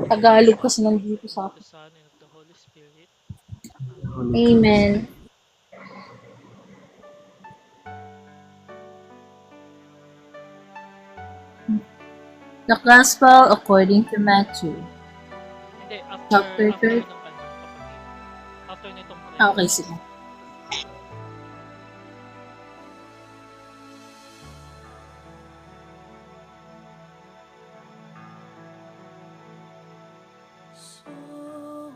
Tagalog kasi nandito sa of the akin. Son, and of the Holy Spirit. Holy Amen. Ghost. Amen. The Gospel according to Matthew, Hindi, after chapter after 3. ng kapatid. After nitong Okay, prayer. sige. Soul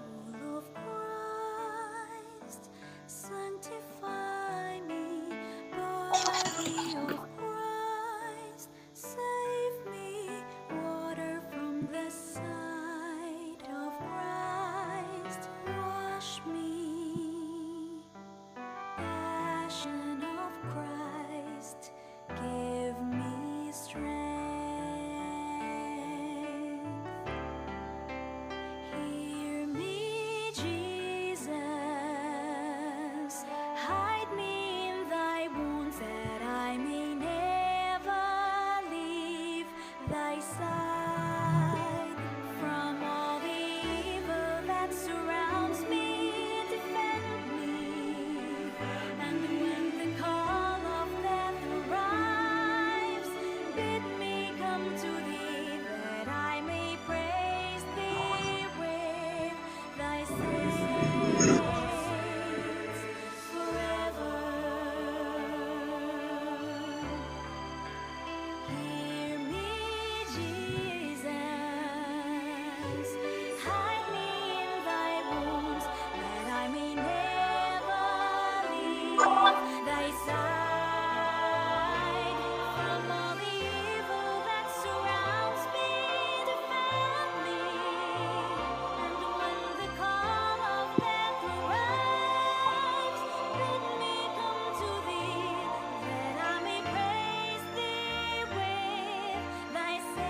of Christ, sanctify me. Body of Christ, save me. Water from the side of Christ, wash me. Passion of Christ, give me strength. Hear me, Jesus. Hide me in thy wounds that I may never leave thy side. From all the evil that surrounds me, defend me. And when the call of death arrives, bid me come to thee that I may praise thee with thy saints forever. Hear me, Jesus. Hide me in thy wounds that I may never leave thy side. From all the evil that surrounds me, defend me. And when the call of death arrives, bid me come to thee that I may praise thee with thy saints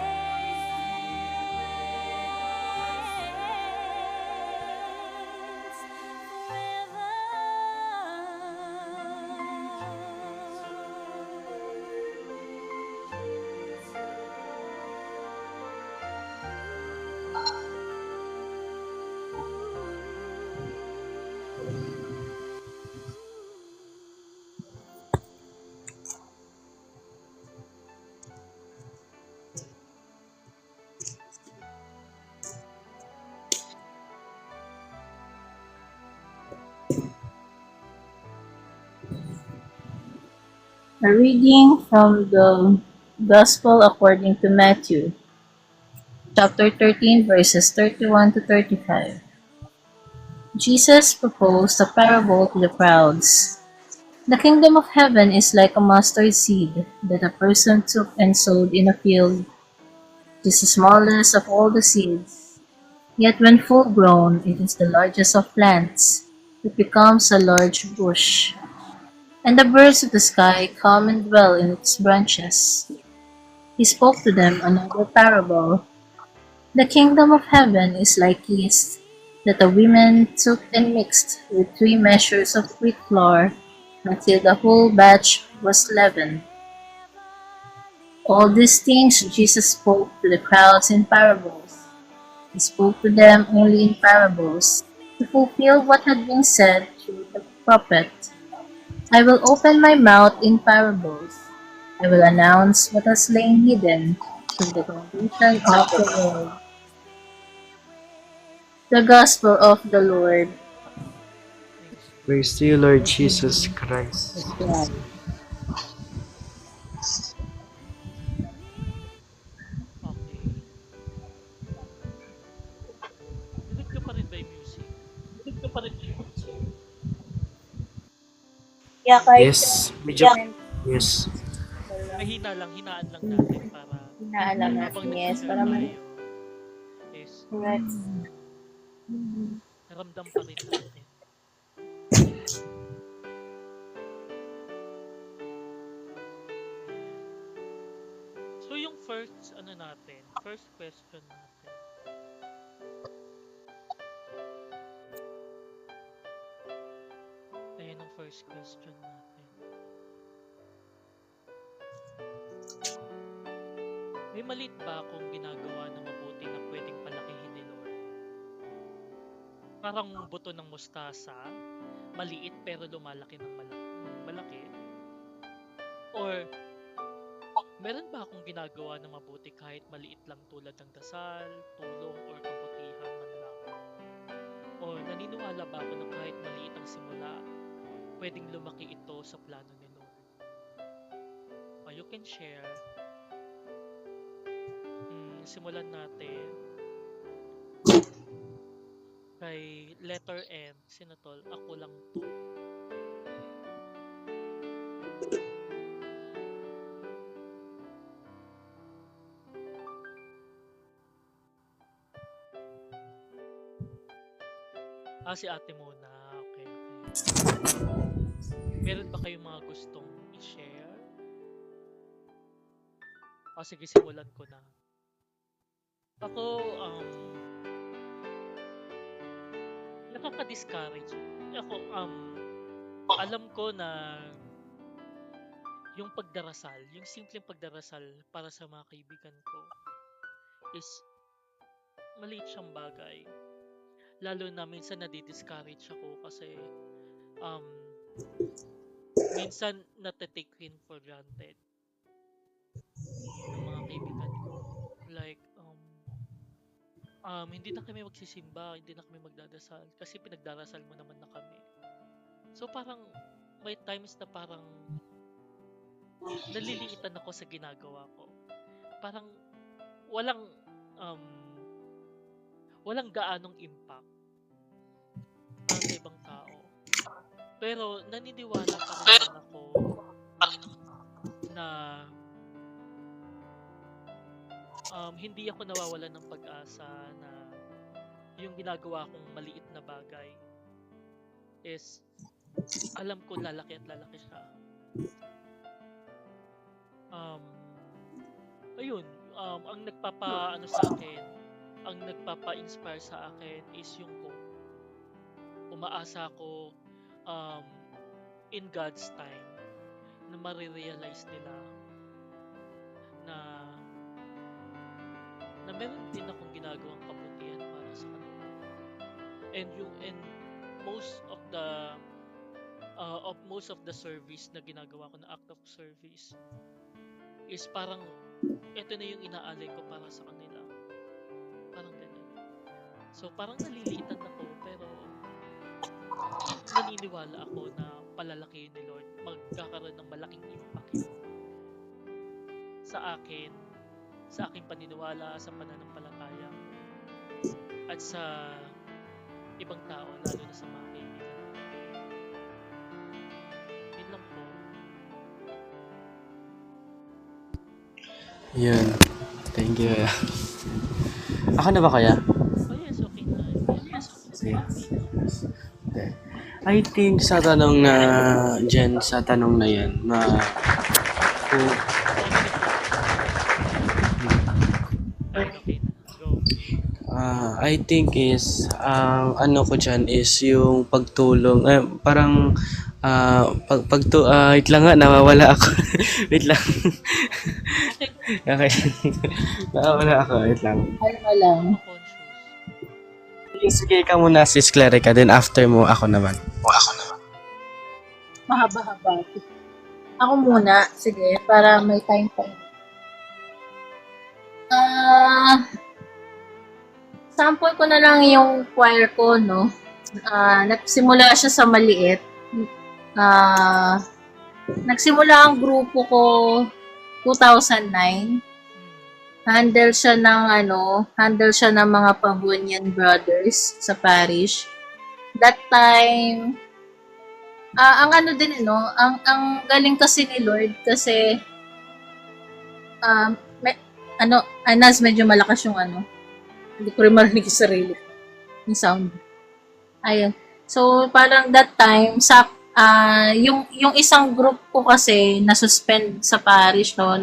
A reading from the Gospel according to Matthew, chapter 13, verses 31 to 35. Jesus proposed a parable to the crowds. The kingdom of heaven is like a mustard seed that a person took and sowed in a field. It is the smallest of all the seeds, yet when full grown, it is the largest of plants. It becomes a large bush, and the birds of the sky come and dwell in its branches. He spoke to them another parable. The kingdom of heaven is like yeast that the women took and mixed with 3 measures of wheat flour until the whole batch was leavened. All these things Jesus spoke to the crowds in parables. He spoke to them only in parables to fulfill what had been said through the prophet. I will open my mouth in parables. I will announce what has lain hidden from the foundation of the world. The Gospel of the Lord. Thanks be to Praise to you, God. Lord Jesus Christ. Okay. Dinig nyo pa rin ba yung music? Yeah, kahit Yes, medyo, comment yes. Ay, hinaan lang natin para inaalam habang natin, yes, nagsi-share para man tayo is correct. naramdam pa rin natin. Ayan. So yung first ano natin, first question natin. Ayan ang first question natin. May malit ba akong ginagawa na mabuti na pwedeng palakihin ni Lord? parang buto ng mustasa, maliit pero lumalaki ng malaki? Or meron ba akong ginagawa na mabuti kahit maliit lang tulad ng dasal, tulong, or kabutihan man lang? O naniniwala ba ako na kahit maliit ang simula, pwedeng lumaki ito sa plano ni Lord? You can share. Simulan natin kay letter M. Sino tol? Ako lang to. Si ate muna. Okay, okay. Meron ba kayong mga gustong i-share? Sige, simulan ko na. Ako, nakaka-discourage. Ako, alam ko na yung pagdarasal, yung simpleng pagdarasal para sa mga kaibigan ko is maliit siyang bagay. Lalo na minsan nadi-discourage ako kasi minsan nate-take rin for granted ng mga kaibigan ko. Like, hindi na kami magsisimba, hindi na kami magdadasal kasi pinagdarasal mo naman na kami. So parang may times na parang naliliitan ako sa ginagawa ko. Parang walang gaanong impact para sa ibang tao. Pero naniniwala pa rin ako na hindi ako nawawalan ng pag-asa na yung ginagawa kong maliit na bagay is alam ko lalaki at lalaki siya. Ayun, ang nagpapa-ano sa akin, ang nagpapa-inspire sa akin is yung hope. Umaasa ako in God's time na marirealize nila na meron din akong ginagawang kabutihan para sa kanila. And most of the service na ginagawa ko na act of service is parang ito na yung inaalay ko para sa kanila. Parang ganyan. So parang naliliitan ako pero naniniwala ako na palalakihin ni Lord, magkakaroon ng malaking impact yun sa akin, sa aking paniniwala, sa pananampalataya, at sa ibang tao, lalo na sa mga kaibigan. Yun lang po. Yun. Thank you. Ako na ba kaya? Yes, okay na. Yes, okay. Okay. I think sa tanong na dyan, sa tanong na yan, kung Okay na. Go. I think is, ano ko dyan is yung pagtulong, parang, wait lang nga, nawawala ako. Wait lang. Okay. Nawawala ako, wait lang. Kalma lang. Conscious. Sige ka muna, sis Clerica, then after mo, ako naman. Mahaba-haba. Ako muna. Sige, para may time pa. Sample ko na lang yung choir ko, no? Nagsimula siya sa maliit. Nagsimula ang grupo ko 2009. Handle siya ng mga Pabunian brothers sa parish. That time, ang ano din, ang galing kasi ni Lord kasi, Anas, medyo malakas yung hindi ko rin marinig yung sarili. Yung sound. Ayun. So, parang that time, yung isang group ko kasi, na-suspend sa parish, no,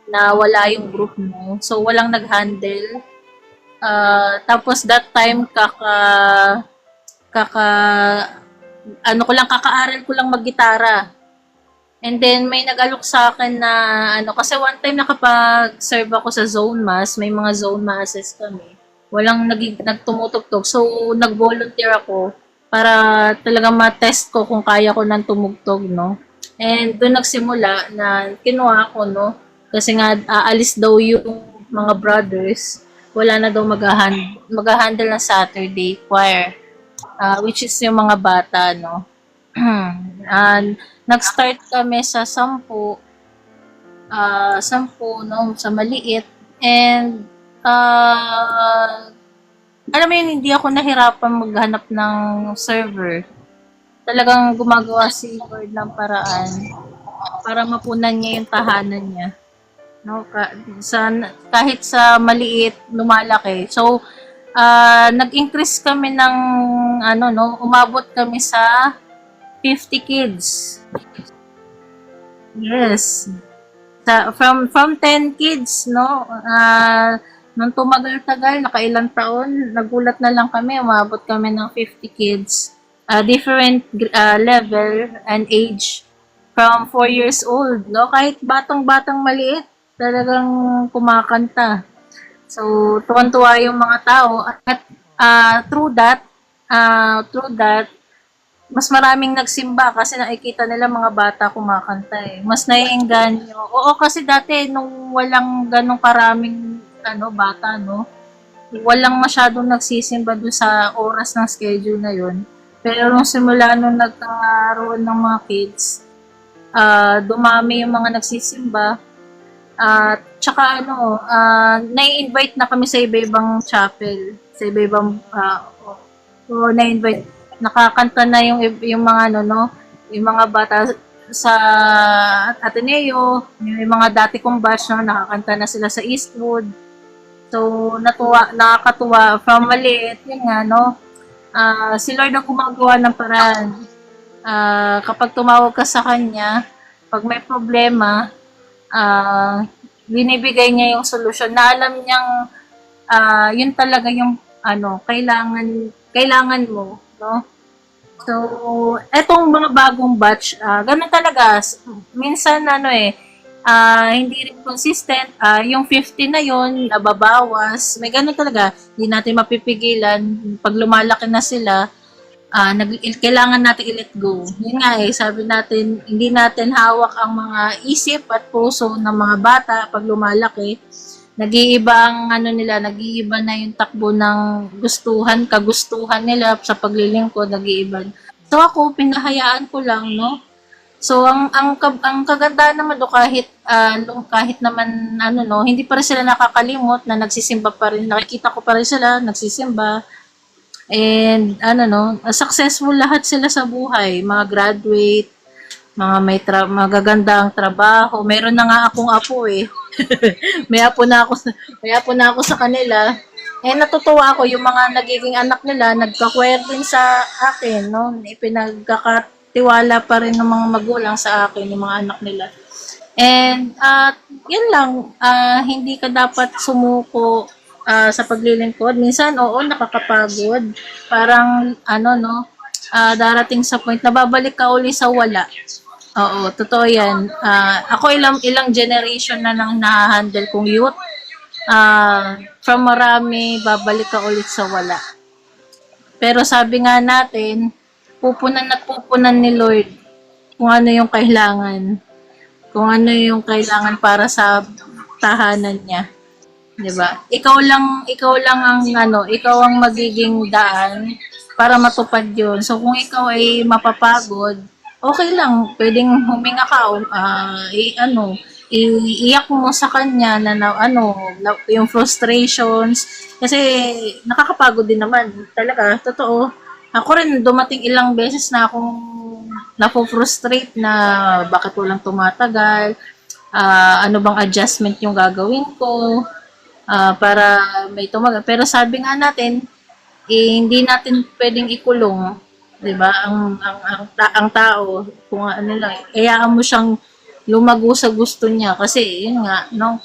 na wala yung group mo. So, walang nag-handle. Tapos that time, kakaaral ko lang mag-gitara. And then, may nag-alok sa akin na, kasi one time nakapag-serve ako sa zone mass, may mga zone masses kami. walang nagtumutugtog. So, nag-volunteer ako para talagang ma-test ko kung kaya ko nang tumugtog, no? And doon nagsimula na kinuha ko, no? Kasi nga, aalis daw yung mga brothers. Wala na daw mag-handle ng Saturday choir. Which is yung mga bata, no? And nag-start kami sa 10, no, sa maliit. And, alam mo yun, hindi ako nahirapan maghanap ng server. Talagang gumagawa si Lord ng paraan para mapunan niya yung tahanan niya. No, kahit sa maliit, lumalaki. So, nag-increase kami ng, umabot kami sa 50 kids. Yes. From 10 kids, no? Nung tumagal-tagal, nakailang taon, nagulat na lang kami, umabot kami ng 50 kids. Different level and age. From 4 years old, no? Kahit batang-batang maliit, talagang kumakanta. So, tuwan-tuwa yung mga tao. At through that, mas maraming nagsimba kasi nakikita nila mga bata kumakanta eh. Mas naiengganyo. Oo, kasi dati nung walang ganong karaming bata, no? Walang masyadong nagsisimba doon sa oras ng schedule na yun. Pero nung simula nung nagkaroon ng mga kids, dumami yung mga nagsisimba. Tsaka nai-invite na kami sa iba-ibang chapel, sa iba-ibang na-invite, nakakanta na yung mga yung mga bata sa Ateneo, yung mga dati kong batch, no, nakakanta na sila sa Eastwood. So nakakatuwa from maliit, yun nga, no. Si Lord ang gumagawa ng paraan. Kapag tumawag ka sa kanya, pag may problema, binibigay niya yung solusyon na alam niyang yun talaga yung kailangan mo, no? So, etong mga bagong batch, ganun talaga. Minsan hindi rin consistent. Yung 50 na yun, nababawas. May ganun talaga. Hindi natin mapipigilan. Pag lumalaki na sila, kailangan natin i-let go. Yun nga sabi natin, hindi natin hawak ang mga isip at puso ng mga bata pag lumalaki. Nag-iiba ang nag-iiba na yung takbo ng kagustuhan nila sa paglilingkod, nag-iiba. So ako, pinahayaan ko lang, no? So ang kagandahan naman do kahit naman hindi pa rin sila nakakalimot na nagsisimba pa rin. Nakikita ko pa rin sila nagsisimba. And successful lahat sila sa buhay, mga graduate, mga may magagandang trabaho. Meron na nga akong apo eh. may apo na ako sa kanila. Eh natutuwa ako yung mga nagiging anak nila, nagka-choir din sa akin, no? Ipinagkakatiwala pa rin ng mga magulang sa akin yung mga anak nila. And yun lang, hindi ka dapat sumuko sa paglilingkod. Minsan, oo, nakakapagod. Parang, darating sa point na babalik ka uli sa wala. Oo, totoo yan. Ako ilang generation na nang na-handle kong youth. From marami, babalik ka ulit sa wala. Pero sabi nga natin, pupunan ni Lord kung ano yung kailangan. Kung ano yung kailangan para sa tahanan niya. 'Di ba? Ikaw lang ang magiging daan para matupad 'yon. So kung ikaw ay mapapagod, okay lang, pwedeng huminga ka iiyak mo sa kanya yung frustrations kasi nakakapagod din naman talaga, totoo. Ako rin dumating ilang beses na akong napofrustrate na bakit walang tumatagal, ano bang adjustment yung gagawin ko para may tumagal. Pero sabi nga natin, hindi natin pwedeng ikulong, 'di ba? Ang tao, kung hayaan mo siyang lumago sa gusto niya kasi yun nga, no,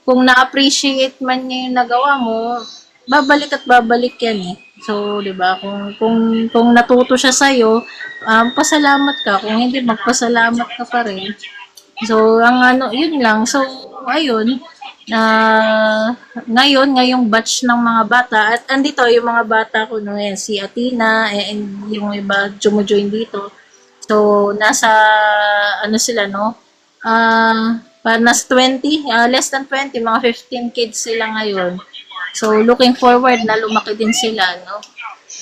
kung na-appreciate man niya yung nagawa mo, babalik yan eh. So, 'di ba? Kung natuto siya sa iyo, pasalamat ka. Kung hindi, magpasalamat ka pa rin. So, yun lang. So, ayun, ngayong batch ng mga bata, at andito yung mga bata ko no, yan, si Athena, and yung iba jumo-join dito. So, nasa, ano sila, no? Nasa 20, less than 20, mga 15 kids sila ngayon. So, looking forward na lumaki din sila, no?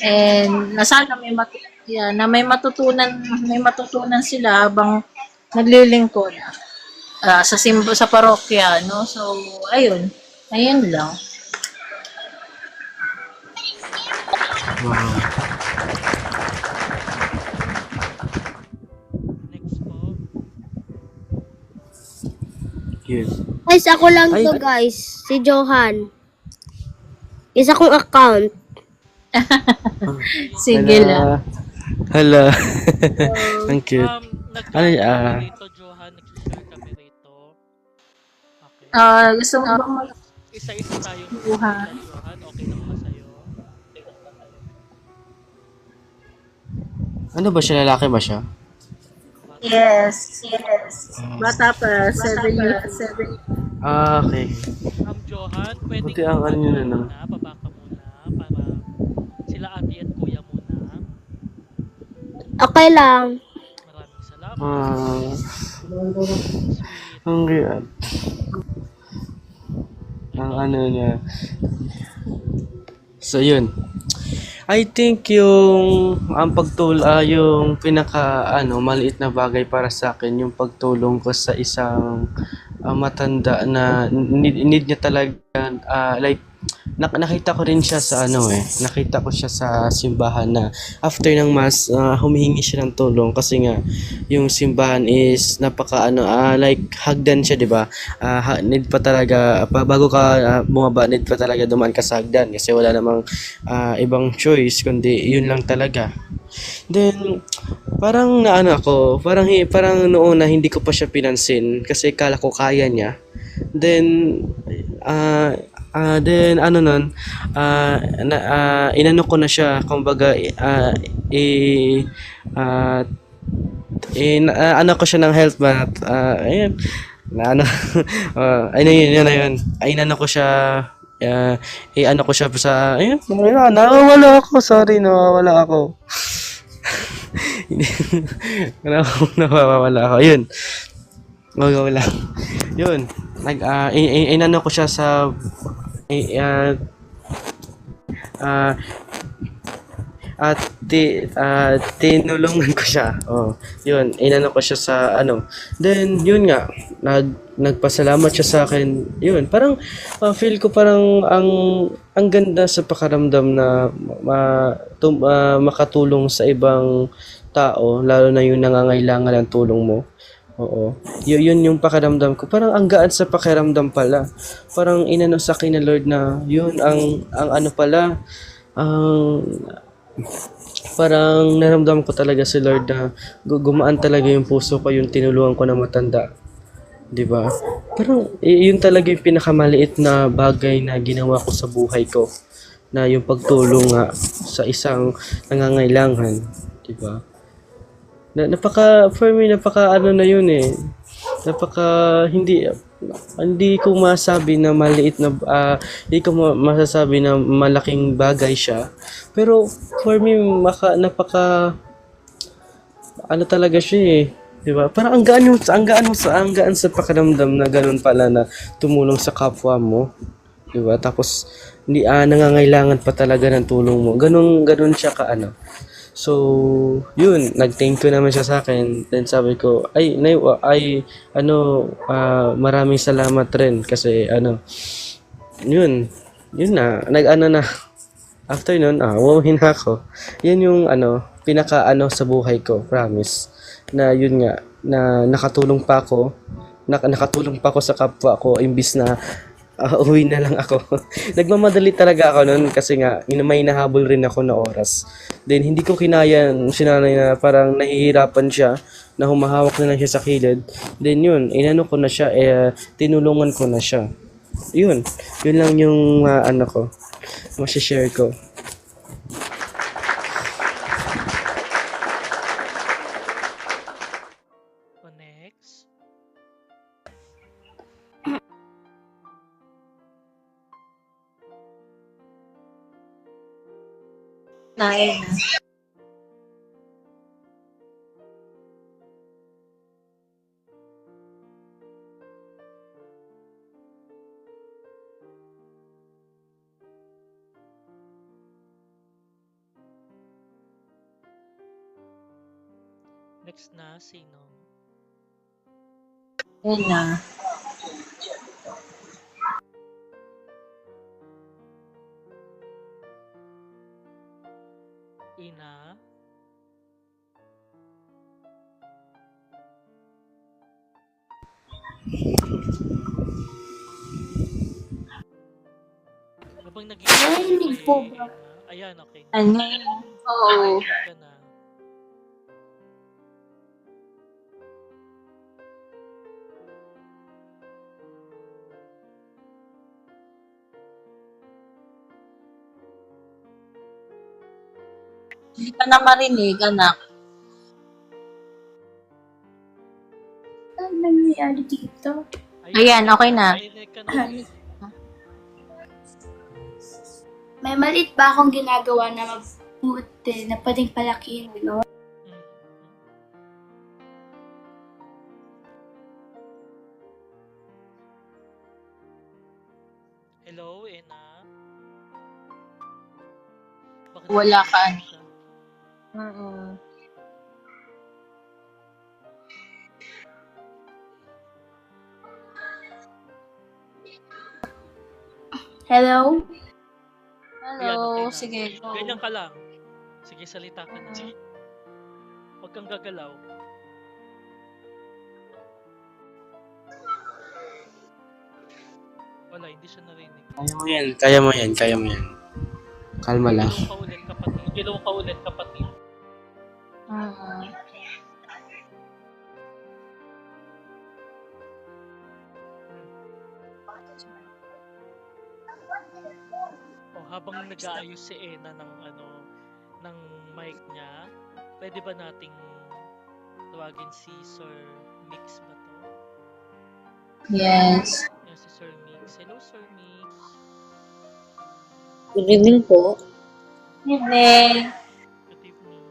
And na sana na may matutunan sila habang naglilingkod sa parokya, no? So, ayun lang. Wow. Next po. Yun. Guys, ako lang Ay. to guys. Si Johan. Isa kong account. Sige lang. Hala. Ang cute. Nag-join Ano, kami rito, Johan. Nag-share kami rito. Okay. Gusto mo bang Isa-isa tayo. Johan? Johan, okay lang ba sa'yo? Ano ba siya? Lalaki ba siya? Yes. Bata pa, 7 years. Okay. Johan, pwede Buti ang ano yun, ano? baba ka muna para sila ate at kuya muna. Okay lang. Maraming salamat. Sweet. Ang cute. Ang ano niya. So, yun. I think ang yung pinaka maliit na bagay para sa akin yung pagtulong ko sa isang matanda na need niya talaga, like nakita ko rin siya sa nakita ko siya sa simbahan na after ng mass, humihingi siya ng tulong kasi nga yung simbahan is napaka like hagdan siya, 'di ba? Need pa talaga bago ka bumaba, need pa talaga dumaan ka sa hagdan kasi wala namang ibang choice kundi yun lang talaga. Then parang parang noon na hindi ko pa siya pinansin kasi kala ko kaya niya. Then inano ko na siya, kumbaga ano ko siya ng health bath, ayun na yun, ay inano ko siya, ano ko siya sa, ayun, nawawala ako. Nawawala ako, yun. Wala. Yun. Inano ko siya sa at tinulungan ko siya. Yun, inano ko siya sa Then yun nga, nagpasalamat siya sa akin. Yun, parang feel ko parang ang ganda sa pakaramdam na makatulong sa ibang tao, lalo na yung nangangailangan ng tulong mo. Oo. Yun yung pakiramdam ko. Parang ang gaan sa pakiramdam pala. Parang inano sa akin na Lord na yun ang pala, parang naramdaman ko talaga si Lord na gumaan talaga yung puso ko yung tinulungan ko na matanda. 'Di ba? Parang yun talaga yung pinakamaliit na bagay na ginawa ko sa buhay ko, na yung pagtulong nga sa isang nangangailangan, 'di ba? For me, napaka na yun eh. Hindi ko masabi na maliit na, hindi ko masasabi na malaking bagay siya. Pero for me, napaka talaga siya eh. 'Di ba? Parang ang gaan sa pakiramdam na ganun pala na tumulong sa kapwa mo. 'Di ba? Tapos hindi nangangailangan pa talaga ng tulong mo. Ganun siya So, yun, nag-thank you naman siya sa akin. Then sabi ko, maraming salamat rin kasi yun na, na. After nun, wawin na ako. Yan yung pinaka sa buhay ko, promise. Na yun nga, na nakatulong pa ako sa kapwa ko imbis na uwi na lang ako. Nagmamadali talaga ako noon kasi nga may nahabol rin ako na oras. Then hindi ko kinaya si nanay na parang nahihirapan siya, na humahawak na lang siya sa kilid. Then yun, inano ko na siya, tinulungan ko na siya. Yun lang yung ko, masishare ko. Next. Nain. Next na, sino? Yun na. Ina? Habang Narinig po ba? Ayan, okay. Ano? Oo. Narinig ka na. Hindi ka na marinig, anak. Ano nangyayari dito? Ayan, okay na. Narinig ka na. May maliit ba akong ginagawa na mabuti na pwedeng palakihin, Lord? Mm. Hello, Ina? Bakit Wala ka. nandito siya? Hello? Ayan, Hello, okay na. sige, go. Ganyan ka lang. Sige, salita ka na. Huwag kang gagalaw. Wala, hindi siya narinig. Kaya mo yan, kaya mo yan, kaya mo yan. Kalma lang. Galaw ka ulit, kapatid. Galaw ka ulit, kapatid. Mm. O, habang nag-aayos si Ena ng ng mic niya, pwede ba nating tawagin si Sir Mix ba to? Yes. Yan si Sir Mix. Hello, Sir Mix. Good evening po. Evening. Good evening.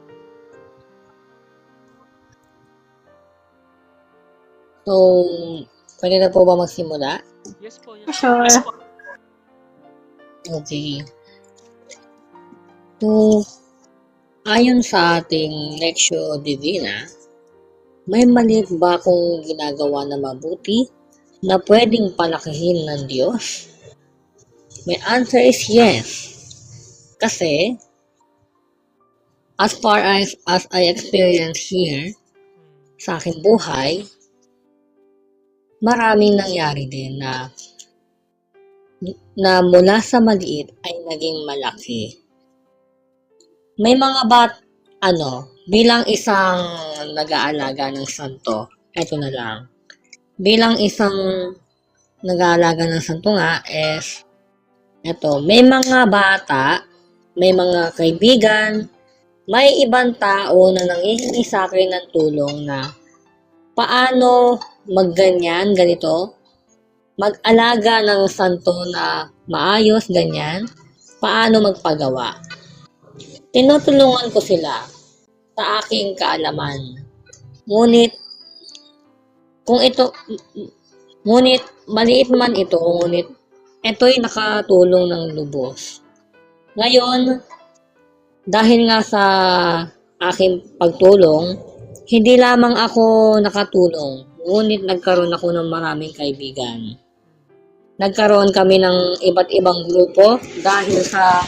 So, pwede na po ba magsimula? Yes po, yes. Sure. Okay. So, ayon sa ating Lectio Divina, may mali ba akong ginagawa na mabuti na pwedeng palakihin ng Diyos? My answer is yes. Kasi, as far as I experience here, sa aking buhay, maraming nangyari din na mula sa maliit ay naging malaki. May mga bilang isang nag-aalaga ng santo, eto na lang. Bilang isang nag-aalaga ng santo nga is, may mga bata, may mga kaibigan, may ibang tao na nanghihingi sa akin ng tulong na paano ganito, mag-alaga ng santo na maayos, ganyan, paano magpagawa. Tinutulungan ko sila sa aking kaalaman. Ngunit maliit man ito, ngunit ito'y nakatulong ng lubos. Ngayon, dahil nga sa aking pagtulong, hindi lamang ako nakatulong, ngunit nagkaroon ako ng maraming kaibigan. Nagkaroon kami ng iba't ibang grupo dahil sa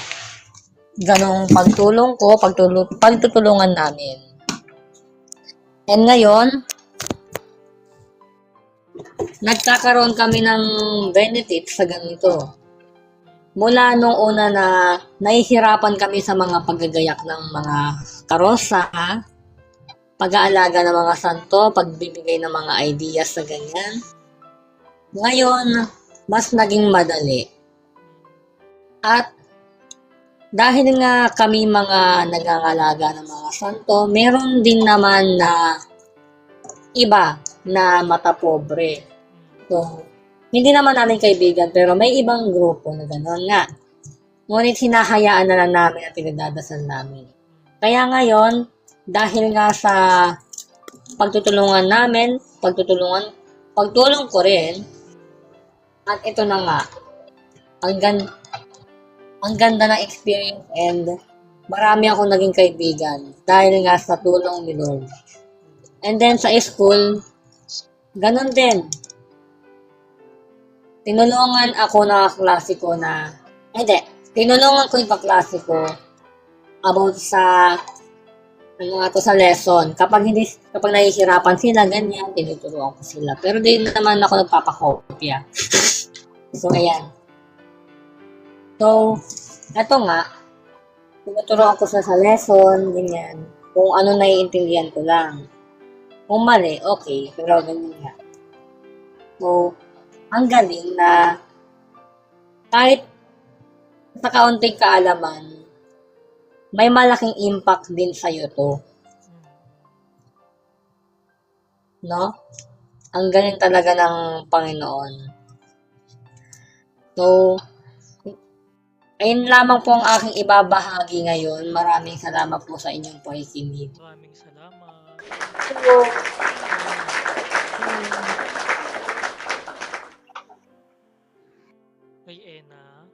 ganong pagtulong ko, pagtutulungan namin. And ngayon, nagkakaroon kami ng benefit sa ganito. Mula nung una na nahihirapan kami sa mga paggagayak ng mga karosa, pag-aalaga ng mga santo, pagbibigay ng mga ideas sa ganyan. Ngayon, mas naging madali. At dahil nga kami mga nagangalaga ng mga santo, meron din naman na iba na matapobre. So, hindi naman namin kaibigan, pero may ibang grupo na gano'n nga. Ngunit hinahayaan na lang namin at pinagdadasal namin. Kaya ngayon, dahil nga sa pagtutulungan namin, pagtulong ko rin, at ito na nga, ang ganda ng experience and marami akong naging kaibigan dahil nga sa tulong ni Lord. And then sa school, ganun din. Tinulungan ako ng kaklase ko tinulungan ko yung kaklase ko about sa sa lesson. Kapag nahihirapan sila, ganyan, tinuturuan ko sila. Pero di naman ako nagpapakopya. So, ayan. So, eto nga, tinuturuan ko sila sa lesson, ganyan. Kung ano naiintindihan ko lang. Kung mali, okay. Pero ganyan nga. So, ang galing na kahit sa kaunting kaalaman, may malaking impact din sa'yo to. No? Ang galing talaga ng Panginoon. So, ayun lamang po ang aking ibabahagi ngayon. Maraming salamat po sa inyong pakikinig. Maraming salamat. Kay Ena,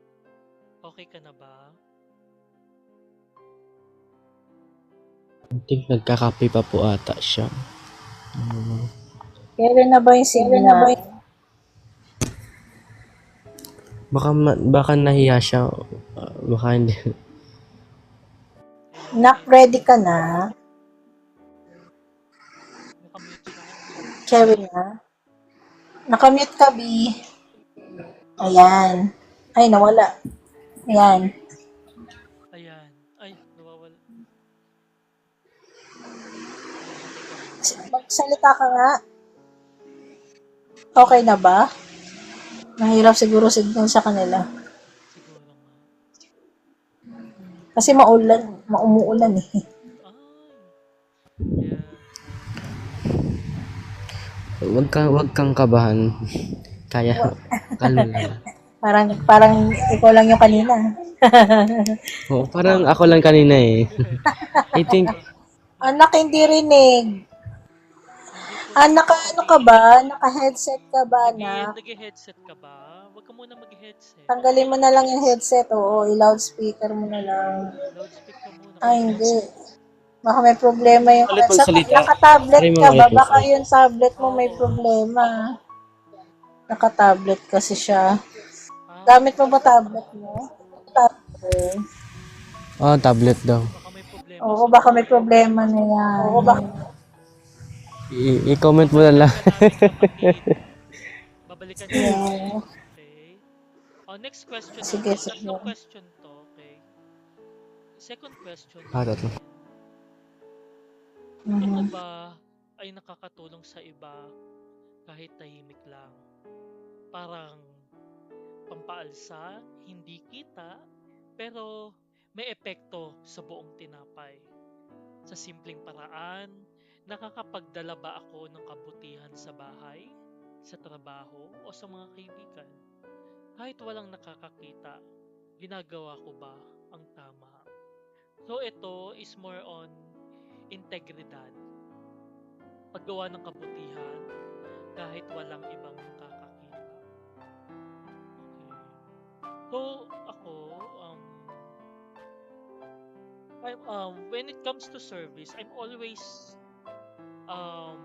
okay ka na ba? I think nagkakape pa po ata siya. Kailan na ba yung signal? Baka nahiya siya. Baka hindi. Nak, ready ka na? Nakamute siya. Cherry na? Nakamute ka, B. Ayan. Ay, nawala. Ayan. Ayan. Ay, nawawala. Magsalita ka nga. Okay na ba? Mahirap siguro signal sa kanila. Siguro nga. Kasi umuulan eh. Ay. Ayan. Wag kang kabahan. Kaya, kalula. Parang ikaw lang yung kanina. Oo, parang ako lang kanina eh. I think, Anak, hindi rinig. Anak, ano ka ba? Naka-headset ka ba, anak? Nag-headset ka ba? Huwag ka muna mag-headset. Tanggalin mo na lang yung headset, oo. I-loudspeaker mo na lang. Loudspeak ka muna. Ay, hindi. Baka may problema yung... Ulit magsalita. Naka-tablet Try mo ka nga ba? ito. Baka yung tablet mo may problema. Naka-tablet kasi siya. Gamit mo ba tablet mo? Tablet. tablet daw. Baka may problema. Oo, baka may problema na yan. Oo, I-comment mo na lang. Babalikan niyo. Yeah. Okay. Next question. Sige, naman. sige. Tatlong question to, okay? Second question. Tatlo. Ito Mhm. ba ay nakakatulong sa iba kahit tahimik lang? Parang pampaalsa, hindi kita, pero may epekto sa buong tinapay. Sa simpleng paraan, nakakapagdala ba ako ng kabutihan sa bahay, sa trabaho, o sa mga kaibigan? Kahit walang nakakakita, ginagawa ko ba ang tama? So ito is more on integridad. Paggawa ng kabutihan kahit walang ibang nakakakita. Okay. So ako, when it comes to service, I'm always um,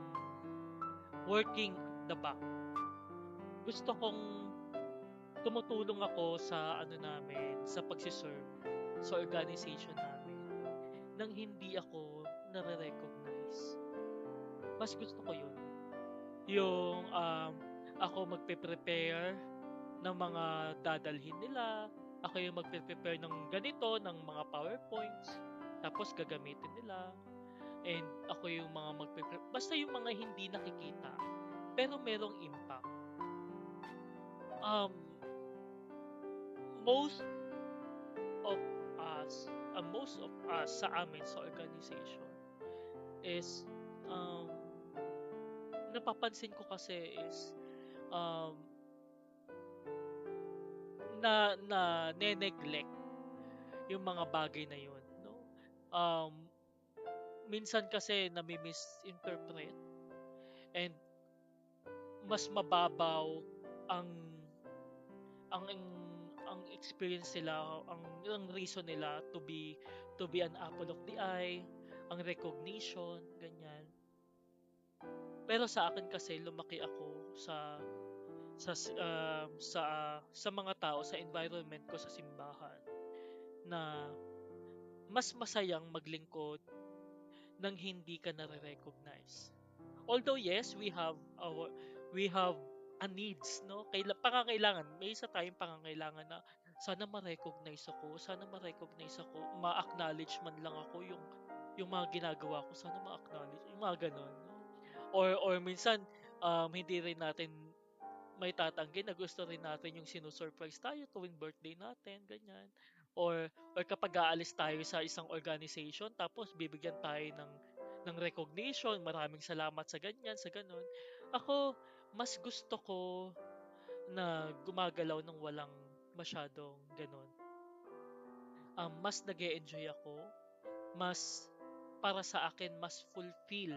working the back. Gusto kong tumutulong ako sa sa pagsiserve sa organization namin nang hindi ako nare-recognize. Mas gusto ko yun. Yung ako magpe-prepare ng mga dadalhin nila, ako yung magpe-prepare ng ganito, ng mga PowerPoints, tapos gagamitin nila, and ako yung mga magpe-prepare, basta yung mga hindi nakikita, pero merong impact. Most of us sa amin sa organization is napapansin ko kasi is um, na neglect yung mga bagay na yun, no? Um, Minsan kasi nami-misinterpret and mas mababaw ang ang ang experience nila, ang reason nila to be an apple of the eye, ang recognition, ganyan. Pero sa akin kasi lumaki ako sa mga tao, sa environment ko sa simbahan na mas masayang maglingkod nang hindi ka nare-recognize. Although yes, we have a needs, no? Pangangailangan. May isa tayong pangangailangan na sana ma-recognize ako, ma-acknowledge man lang ako yung mga ginagawa ko, sana ma-acknowledge, yung mga ganun, no? Or minsan hindi rin natin may tatanggi na gusto rin natin yung sinusurprise tayo tuwing birthday natin, ganyan. Or kapag aalis tayo sa isang organization tapos bibigyan tayo ng recognition, maraming salamat sa ganyan, sa ganun. Ako, mas gusto ko na gumagalaw ng walang masyadong ganun. Mas nag-e-enjoy ako, mas para sa akin, mas fulfill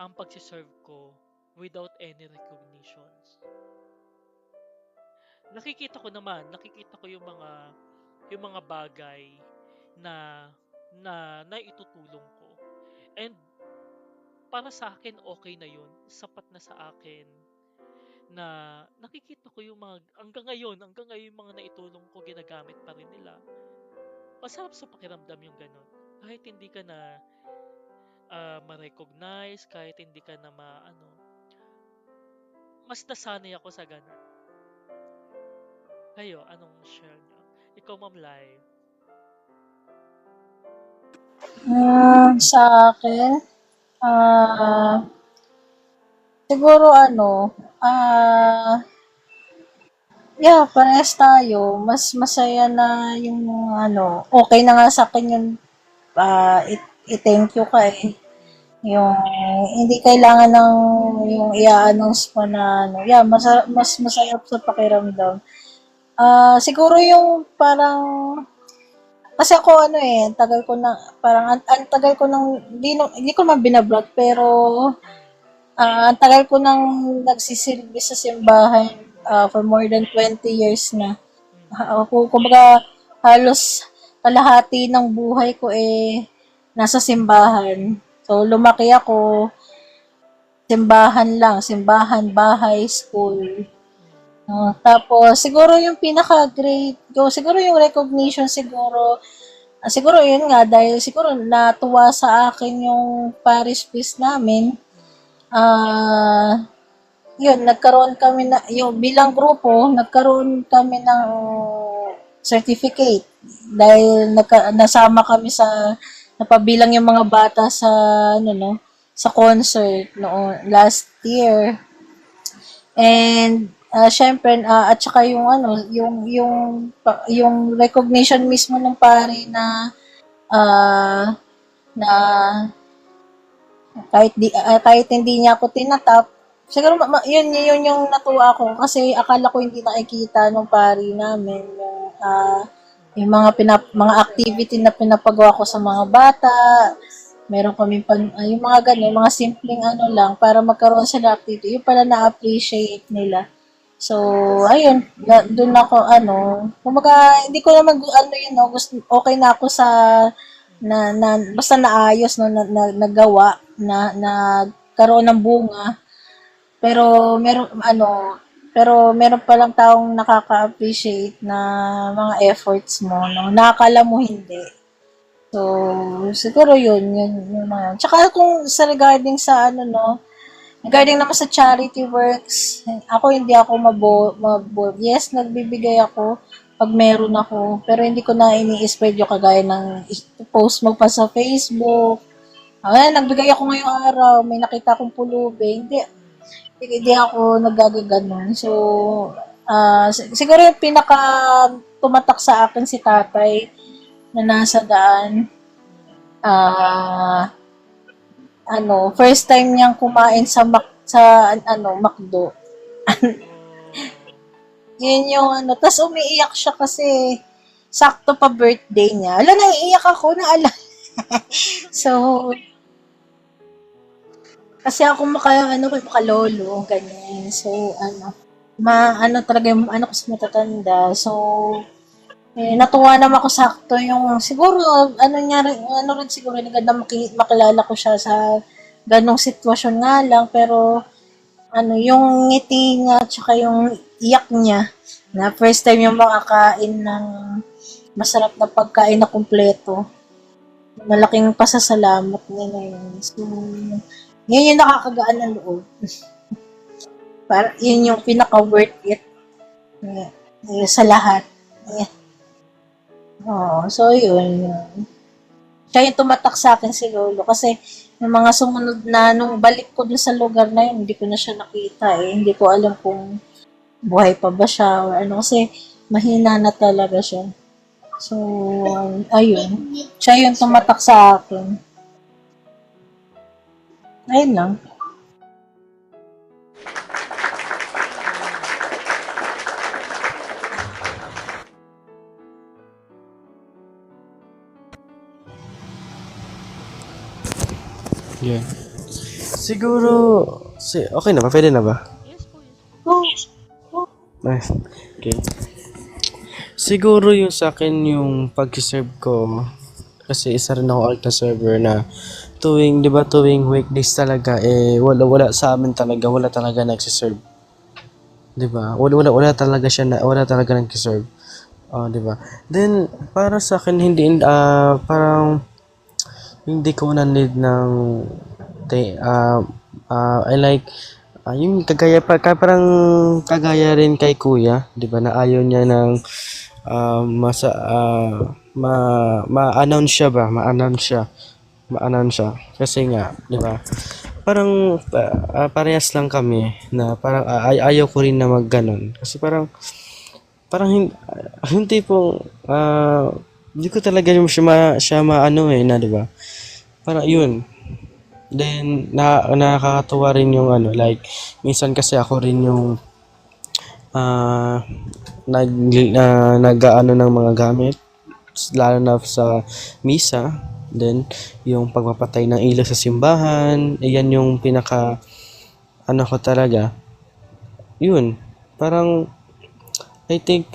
ang pagsiserve ko without any recognitions. Nakikita ko yung mga bagay na naitutulong ko. And para sa akin okay na yun, sapat na sa akin na nakikita ko yung mga hanggang ngayon yung mga naitulong ko ginagamit pa rin nila. Masarap sa pakiramdam yung ganun. Kahit hindi ka na ma-recognize, kahit hindi ka na mas nasanay ako sa ganun. Kayo, anong share nyo? Ikaw, Ma'am Lai. Sa akin, ah, siguro yeah, parehas tayo. Mas masaya na yung okay na nga sa akin yung i-thank you ka eh. Yung hindi kailangan ng yung i-announce mo na yeah, mas masarap sa pakiramdam. Siguro yung parang kasi ako ang tagal ko na parang ang tagal ko nang hindi ko man binablog pero ang tagal ko nang nagsisilbi sa simbahan for more than 20 years na. Ako kumbaga halos kalahati ng buhay ko nasa simbahan. So lumaki ako simbahan lang, simbahan, bahay, school. Tapos, siguro yung pinaka-great ko, siguro yung recognition siguro yun nga, dahil siguro natuwa sa akin yung parish priest namin. Yun, nagkaroon kami yung bilang grupo, nagkaroon kami ng certificate dahil nasama kami napabilang yung mga bata sa, sa concert noon, last year. And syempre at saka yung recognition mismo ng pare na uh, na kahit hindi niya ako tinatap, siguro yun yung natuwa ako kasi akala ko hindi nakikita nung pare namin yung mga activity na pinapagawa ko sa mga bata. Meron kami yung mga ganun, mga simpleng lang para magkaroon sila activity. Yung pala na-appreciate nila. So, ayun, doon ako, kumbaga, hindi ko naman, okay na ako basta naayos, nagawa, nagkaroon ng bunga. Pero meron palang taong nakaka-appreciate na mga efforts mo, nakakala mo hindi. So, siguro yun mga. Tsaka kung regarding sa regarding naman sa charity works, hindi ako yes, nagbibigay ako pag meron ako, pero hindi ko na ini-spread yung kagaya ng post mo pa sa Facebook. Nagbigay ako ngayong araw, may nakita akong pulubi, hindi ako nagagaganon. So, siguro yung pinaka tumatak sa akin si tatay, na nasa daan. First time niyang kumain sa McDo. Yun yung tas umiiyak siya kasi sakto pa birthday niya. Ala, naiiyak ako na ala. So, kasi ako makalolo, ganyan. So, talaga yung ko sa matatanda. So, natuwa naman ako sakto yung, siguro, rin siguro, naganda makilala ko siya sa ganong sitwasyon nga lang, pero, yung ngiti niya, tsaka yung iyak niya, na first time yung makakain ng masarap na pagkain na kumpleto. Malaking pasasalamat niya na yun. So, yun yung nakakagaan ng loob. Yun yung pinaka-worth it sa lahat. So yun. Siya yung tumatak sa akin si Lolo. Kasi yung mga sumunod na, nung balik ko dun sa lugar na yun, hindi ko na siya nakita eh. Hindi ko alam kung buhay pa ba siya or ano. Kasi mahina na talaga siya. So, ayun. Siya yung tumatak sa akin. Ayun lang. Yun. Siguro, okay na ba? Pwede na ba? Yes po. Nice. Okay. Siguro yung sa akin yung pag-serve ko, kasi isa rin ako alta server na tuwing weekdays talaga, wala sa amin talaga, wala talaga nagsiserve. 'Di ba? Wala talaga wala talaga nagsiserve. Di ba? Then, para sa akin, parang, hindi ko na need ng, I like, yung parang kagaya rin kay kuya, di ba, na ayaw niya ng, ma-announce siya, kasi nga, di ba, parang, parehas lang kami, na parang, ayaw ko rin na magganon, kasi parang hindi po, hindi ko talaga siya maano na, di ba, parang yun. Then, nakakatuwa rin yung like, minsan kasi ako rin yung, nag-ano ng mga gamit, lalo na sa misa. Then, yung pagpapatay ng ilaw sa simbahan, yan yung pinaka, ko talaga. Yun, parang, I think,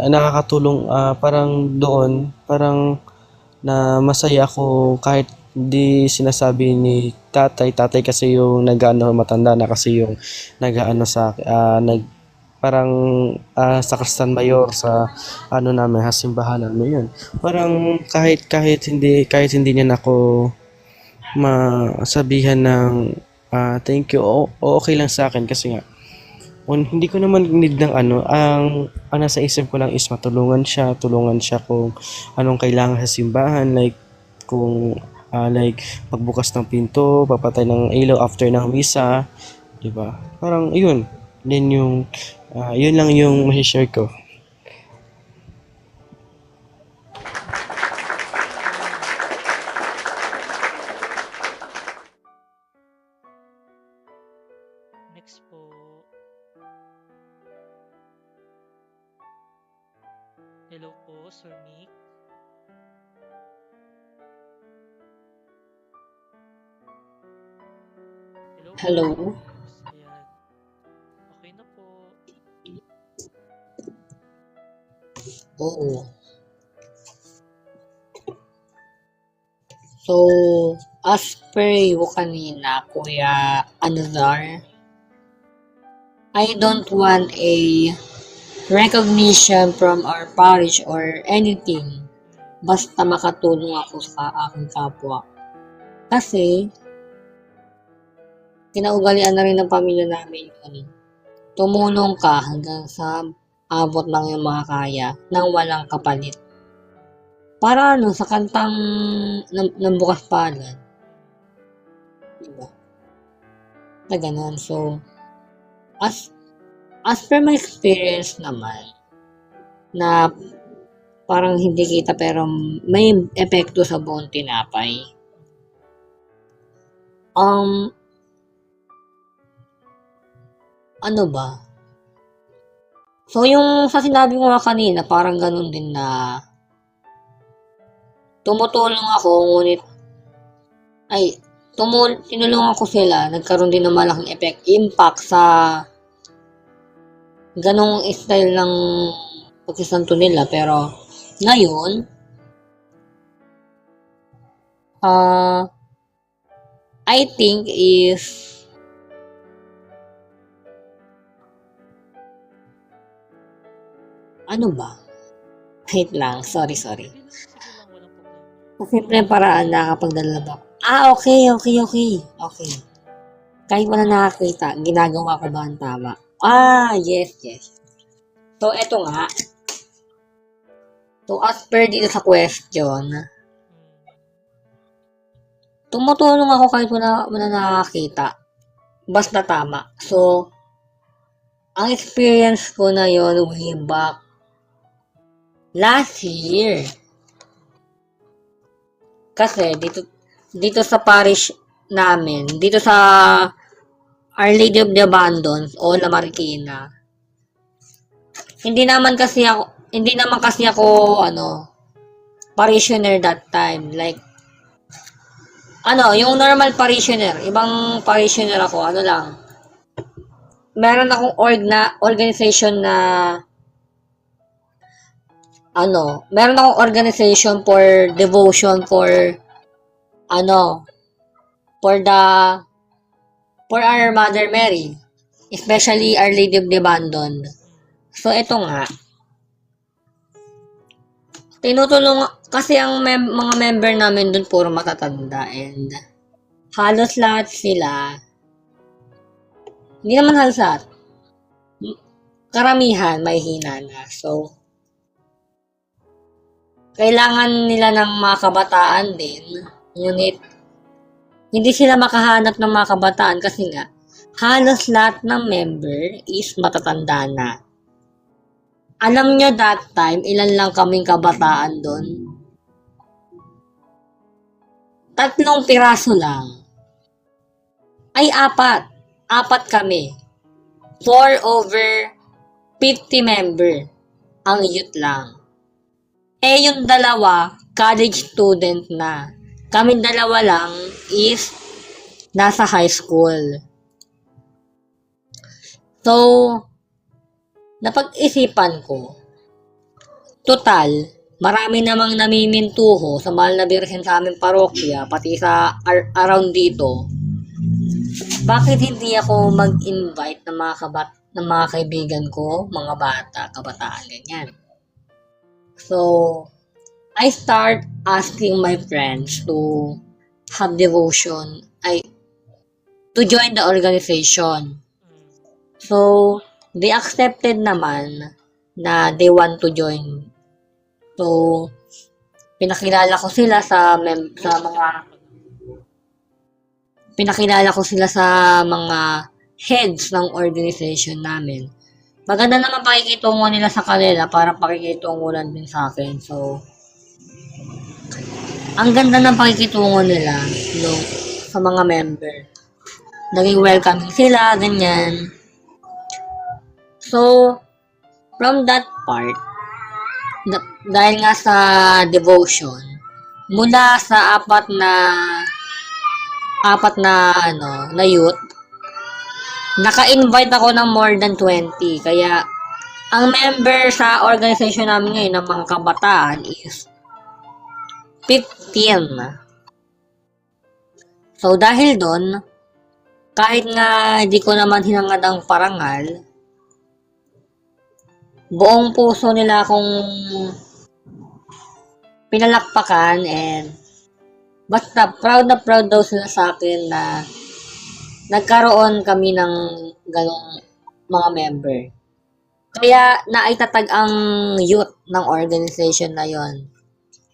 nakakatulong, parang doon, parang, na masaya ako kahit di sinasabi ni tatay kasi yung matanda na kasi yung parang sakristan mayor sa namin, simbahan namin. Yun, parang kahit hindi niya ako masabihan ng thank you, okay lang sa akin kasi nga hindi ko naman need ng ang nasa isip ko lang is tulungan siya kung anong kailangan sa simbahan, like kung like pagbukas ng pinto, papatay ng ilaw after ng misa, di ba? Parang yun. Then yung yun lang yung ma-share ko. Next po. Hello po, Sir Nick. Hello. Ayan. Okay na po. Oo. So, as per you kanina, Kuya Anzar, I don't want a recognition from our parish or anything. Basta makatulong ako sa aking kapwa. Kasi, kinaugalian na rin ng pamilya namin yun. Tumulong ka hanggang sa abot ng iyong makakaya nang walang kapalit. Para sa kantang ng bukas palad. Diba? Na ganun. So, as per my experience naman, na parang hindi kita pero may epekto sa buong tinapay. Ano ba? So, yung sa sinabi mo nga kanina, parang ganun din na tumutulong ako, ngunit, tinulungan ko sila, nagkaroon din ng malaking impact sa ganong style ng pagsisanto nila. Pero, ngayon, I think is, ano ba? Wait lang, sorry. Sige lang, walang problema. Sa simpleng paraan nakakapagdala ba? Okay. Kahit wala nakakita, ginagawa ko ba ang tama? Yes. So, eto nga. So, as per dito sa question, tumutulong ako kahit wala nakakita. Basta tama. So, ang experience ko na yon way back last year. Kasi dito sa parish namin, dito sa Our Lady of the Abandons o La Marikina, hindi naman kasi ako parishioner that time. Like, yung normal parishioner, ibang parishioner ako, meron akong organization for devotion for our Mother Mary, especially Our Lady of the Abandon. So, ito nga, tinutulong, kasi ang mga member namin dun puro matatanda, and halos lahat sila, hindi naman halos lahat, karamihan may hina na. So, kailangan nila ng mga kabataan din, ngunit hindi sila makahanap ng mga kabataan kasi nga, halos lahat ng member is matatanda na. Alam nyo that time, ilan lang kaming kabataan doon? 3 piraso lang. 4 kami. 4 over 50 member. Ang youth lang. Yung 2, college student na. Kaming 2 lang is nasa high school. So, napag-isipan ko, total, marami namang namimintuho sa mahal na birhen sa aming parokya, pati sa around dito. Bakit hindi ako mag-invite ng mga kaibigan ko, mga bata, kabataan, ganyan? So, I start asking my friends to have devotion, to join the organization. So, they accepted naman na they want to join. So, pinakilala ko sila sa mga heads ng organization namin. Maganda naman pakikitungo nila sa kanila para pakikitungulan din sa akin. So, ang ganda ng pakikitungo nila sa mga member. Naging welcoming sila, ganyan. So, from that part, dahil nga sa devotion, mula sa apat na youth, naka-invite ako ng more than 20. Kaya, ang member sa organization namin ngayon ng mga kabataan is 15. So, dahil doon, kahit nga di ko naman hinangad ang parangal, buong puso nila akong pinalakpakan, and basta proud na proud daw sila sa akin na nagkaroon kami ng ganong mga member. Kaya naitatag ang youth ng organization na yon.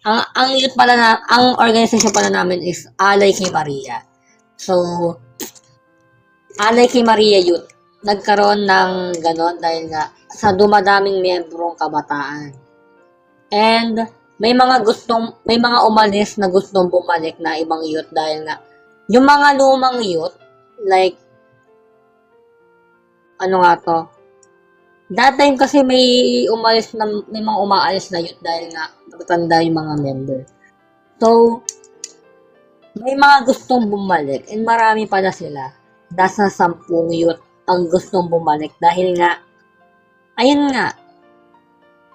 Ang youth pala ang organization pala namin is Alay kay Maria. So, Alay kay Maria Youth nagkaroon ng ganon dahil nga sa dumadaming membrong kabataan. And may mga umalis na gustong bumalik na ibang youth dahil nga yung mga lumang youth, like that time kasi may mga umaalis na youth dahil nga matanda yung mga member. So, may mga gustong bumalik and marami pala sila. Nasa 10 youth ang gustong bumalik dahil nga, ayun nga,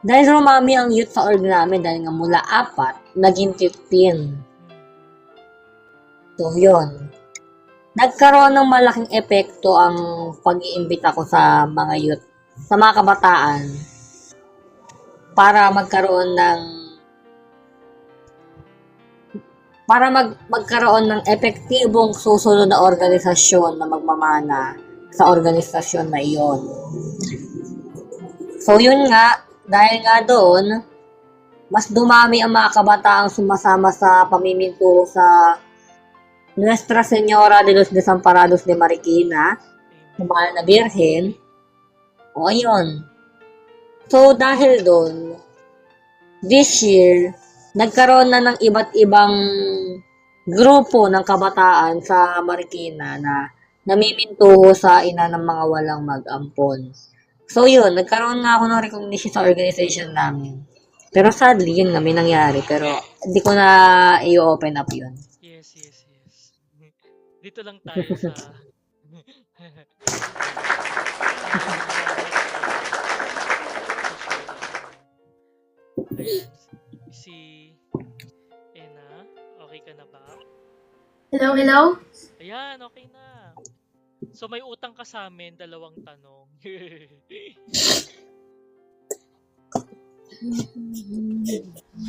dahil rumami ang youth sa org namin dahil nga mula 4, naging 15. So, yun. Nagkaroon ng malaking epekto ang pag-iimbita ko sa mga youth, sa mga kabataan, para magkaroon ng magkaroon ng epektibong susunod na organisasyon na magmamana sa organisasyon na iyon. So yun nga, dahil nga doon, mas dumami ang mga kabataang sumasama sa pamiminto sa Nuestra Señora de los Desamparados de Marikina, yung mahal na birhen. O ayun. So dahil doon, this year, nagkaroon na ng iba't ibang grupo ng kabataan sa Marikina na namimintuho sa ina ng mga walang mag-ampon. So yun, nagkaroon nga ako ng recognition sa organization namin. Pero sadly, yun nga may nangyari. Pero hindi ko na i-open up yun. Yes. Dito lang tayo sa... Ayan. Si Ena, okay ka na ba? Hello, hello? Ayan, okay na. So may utang ka sa amin, 2 tanong.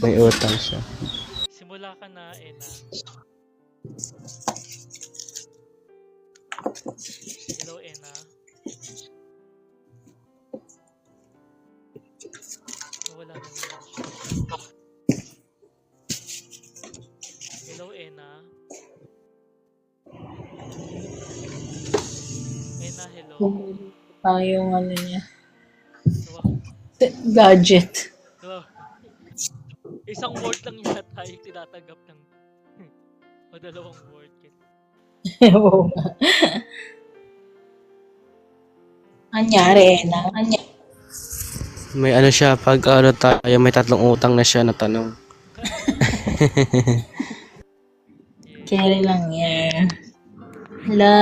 May utang siya. Simula ka na, Ena. Hello, Ena. Wala na naman siya. Hello, Ena. Ena, hello. Yung ano niya. Wow. Gadget. Wow. Isang word lang yata yung tinatanggap ng o 2 word. Oo nga. Anyari na. May ano siya, pag ano tayo, may 3 utang na siya na tanong. Carry lang yan. Hala.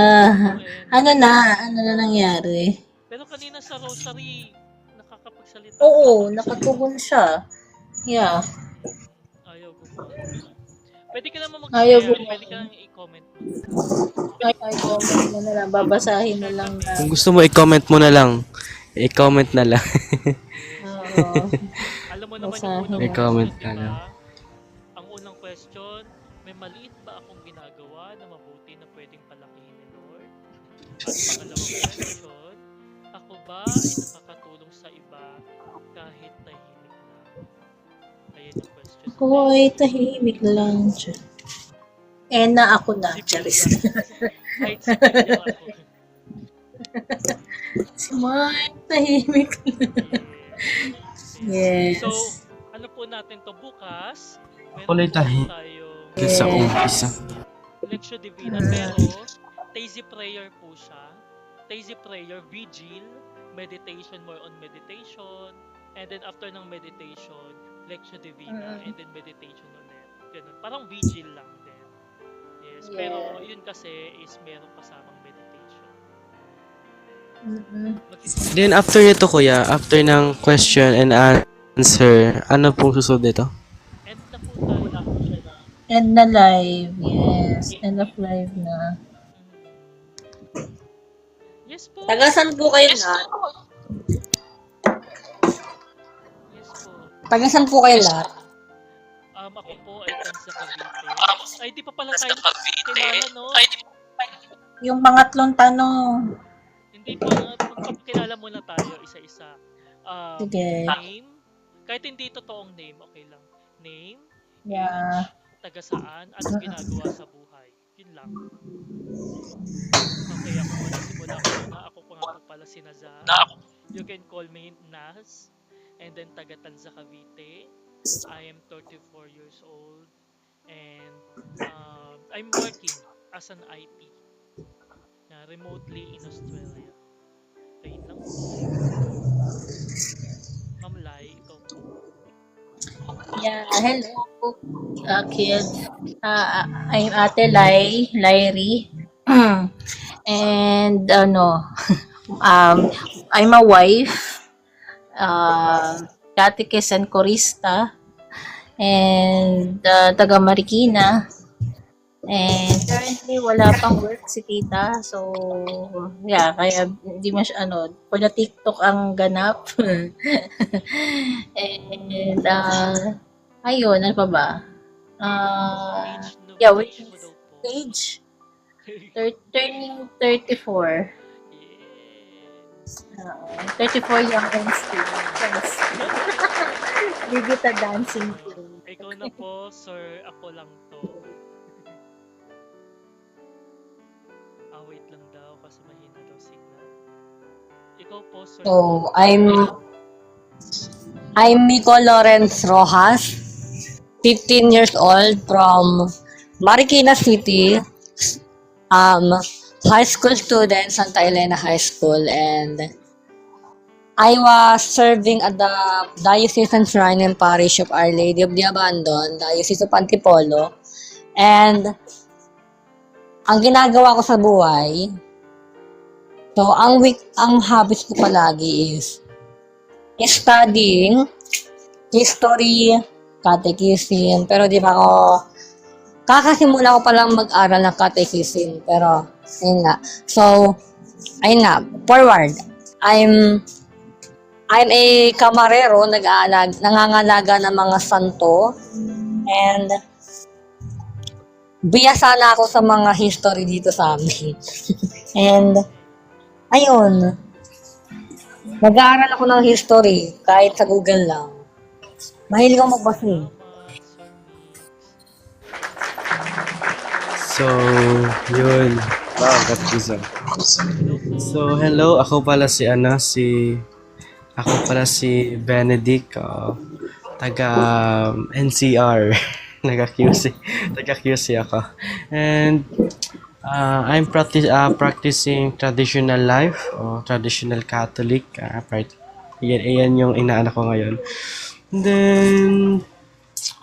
Ano na nangyari? Pero kanina sa Rosary, nakakapagsalita. Oo, nakatugon siya. Yeah. Ayaw gumawa. Pwede ka naman Ayaw mag-share, gumawa. pwede ka nang i-comment mo. Ay, comment mo na lang. Babasahin mo lang na. Kung gusto mo, i-comment mo na lang. I-comment na lang. Oo. Alam mo naman Basahin. yung unang May comment question, ka diba? lang. Ang unang question, may maliit ba akong ginagawa na mabuti na pwedeng palakihin ni Lord? At pangalawang question, ako ba ay nakakatulong sa iba kahit tahimik lang? Ayan yung question. Ako ay tahimik lang siya. Na ako na. Si Charis. Kahit si Pilya ako. Si Mark, tahimik lang. Yes. So, ano po natin to bukas? Kulay Meron po tahi. tayong Sa Yes. umpisa. Lectio Divina, pero Thazy prayer po siya. Thazy prayer, vigil, meditation, more on meditation, and then after ng meditation, Lectio Divina, and then meditation ulit. Ganun. Parang vigil lang din. Yes. Pero yun kasi is meron kasamang meditation. Magsisimula Then after nito kuya, after ng question and answer, ano pong susunod dito? end na po tayo. End na live. Yes. End of live na. Yes po. Tagasan po kayo lahat. Yes po. Tagasan po kayo lahat. Ako po ay taga Cavite. Ay, di pa pala tayo kilala, no? Yung pangatlong tanong. Hindi pa. Magpapakilala muna tayo isa-isa. Sige. Name. Kahit hindi totoong name, okay lang. Name, Yeah. taga saan, ano ginagawa sa buhay. Yun lang. Okay, ako magsimula ko na. Ako pa nga po pala si Naza. You can call me Naz. And then taga Tanza Cavite. I am 34 years old. And I'm working as an IT. Remotely in Australia. Ayun lang po. Ma'am Lai, ikaw po. Yeah, hello, kids. I'm Ate Lyrie. And I'm a wife, catechist and chorista, and taga Marikina. And currently, wala pang work si tita. So, yeah, kaya hindi for the TikTok ang ganap. And, ayun, ano pa ba? Yeah, Age mo daw po. age, turning 34. Yeah. 34 young and still. Yes. Digita dancing queen. Ikaw na po, sir. Ako lang to. Wait lang daw kasi mahina daw signal. Ikaw po, sir. So, I'm Miko Lawrence Rojas, 15 years old from Marikina City, high school student, Santa Elena High School, and I was serving at the Diocesan Shrine and Parish of Our Lady of the Abandon, Diocese of Antipolo, and ang ginagawa ko sa buhay, so ang hobbies ko palagi is studying, history, catechism, pero di ba ako, kakasimula ko palang mag-aral ng catechism, pero, ayun nga. So, ayun nga, forward. I'm a kamarero, nangangalaga ng mga santo, and biyasa na ako sa mga history dito sa amin. And, ayun, nag-aaral ako ng history, kahit sa Google lang. Mahilig ako magbasa eh. Salamat, Sir Mix. So, yun. Wow, that's bizarre. So, hello. Ako pala si Benedict, taga NCR. Taga QC ako. And I'm practicing traditional life o traditional Catholic. Yan yung inaanak ko ngayon. And then,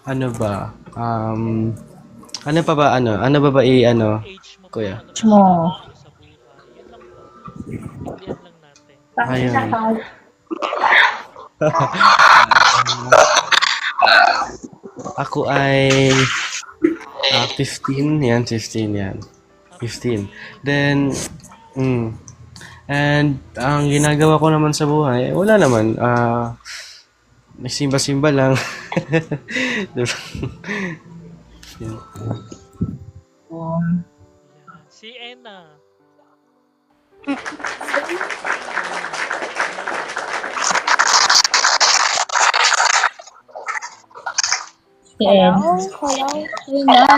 ano ba? Ano pa ba? Ano ba Age mo po, kuya? ano Age mo. mo sa buhay. Yun lang po. Intindihan lang natin. Ayun. Ako ay 15. Yan, 15 yan. 15. Then, and ang ginagawa ko naman sa buhay, wala naman. Nagsimba-simba lang. Diba? Yun. Yan. Si Enna. Yan. Hello. Yun na.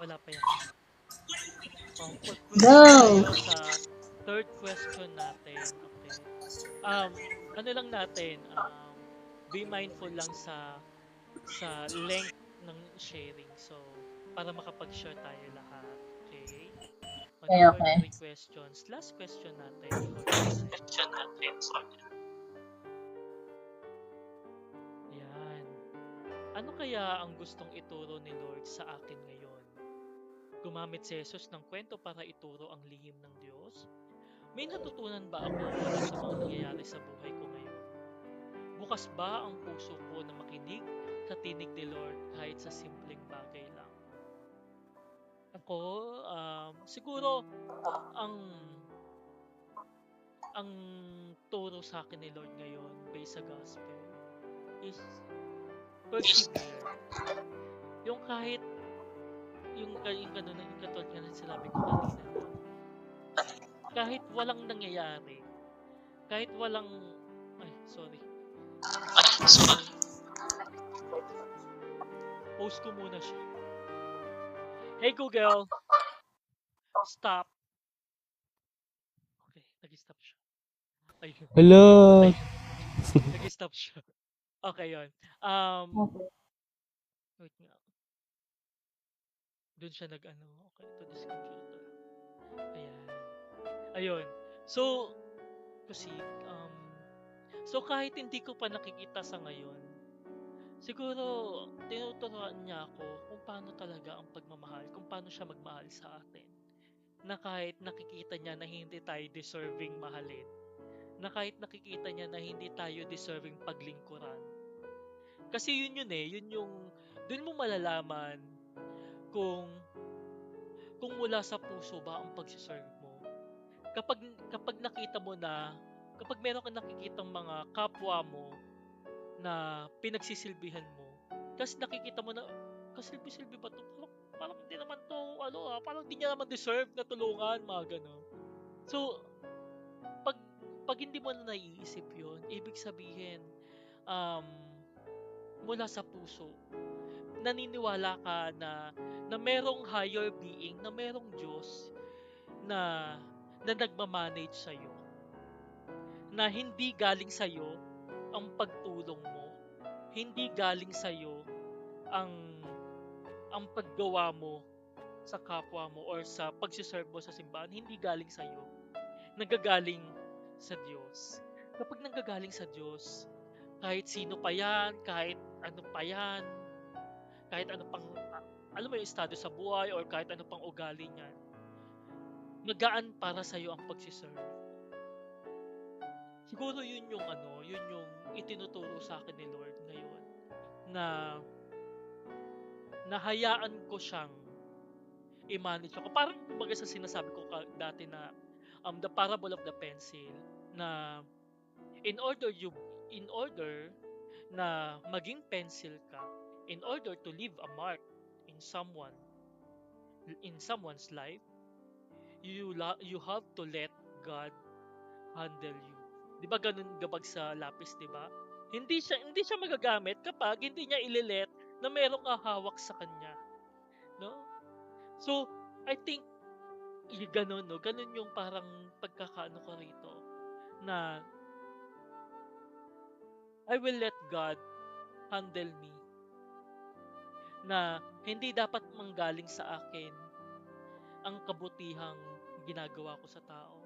Wala pa yan. Go. Sa third question natin. Okay. Ano lang natin, be mindful lang sa length ng sharing. So, para makapag-share tayo lahat. Okay? Okay. 3 questions. Last question natin. Yan. Ano kaya ang gustong ituro ni Lord sa akin ngayon? Gumamit si Jesus ng kwento para ituro ang lihim ng Diyos? May natutunan ba ako mula sa mga nangyayari sa buhay ko ngayon? Bukas ba ang puso ko na makinig sa tinig ni Lord kahit sa simpleng bagay lang? Ako, siguro, ang turo sa akin ni Lord ngayon based sa gospel is persevere. Yung kahit yung ganun yung katulad nga ng sinabi ko kanina, kahit walang nangyayari, kahit walang post ko muna siya. Hey Google, stop. Okay, nag-stop siya. Ayun. Hello. Nag-stop siya. Okay, yun. Wait nga. Doon siya nag-ano. Okay, to this computer. Ayan. Ayun. So, proceed. So kahit hindi ko pa nakikita sa ngayon, siguro tinuturuan niya ako kung paano talaga ang pagmamahal, kung paano siya magmahal sa atin. Na kahit nakikita niya na hindi tayo deserving mahalin, na kahit nakikita niya na hindi tayo deserving paglingkuran. Kasi yun yung, dun mo malalaman kung mula sa puso ba ang pagsiserve mo. Kapag nakita mo na, kapag meron kang nakikitang mga kapwa mo na pinagsisilbihan mo, kasi nakikita mo na, kasilbi-silbi ba to? Parang hindi naman to, parang hindi niya naman deserve na tulungan, mga gano'n. So, pag hindi mo na naiisip yun, ibig sabihin, mula sa puso, naniniwala ka na merong higher being, na merong Diyos na nagmamanage sa'yo, na hindi galing sa'yo ang pagtulong mo, hindi galing sa'yo ang paggawa mo sa kapwa mo or sa pagsiserve mo sa simbahan, hindi galing sa'yo, nagagaling sa Diyos. Kapag nanggagaling sa Diyos, kahit sino pa yan, kahit ano pa yan, kahit ano pang, alam mo yung estado sa buhay or kahit ano pang ugali niyan, magaan para sa'yo ang pagsiserve. Siguro yun yung itinuturo sa akin ni Lord ngayon, na nahayaan ko siyang i-manage ako. Parang kumbaga sa sinasabi ko dati na the parable of the pencil, na in order na maging pencil ka, in order to leave a mark in someone's life, you have to let God handle you. 'Di ba ganun gabag sa lapis, 'di ba? Hindi siya magagamit kapag hindi niya ililet na merong hahawak sa kanya, no? So, I think ganun yung parang pagkakaano ko rito, na I will let God handle me, na hindi dapat manggaling sa akin ang kabutihang ginagawa ko sa tao.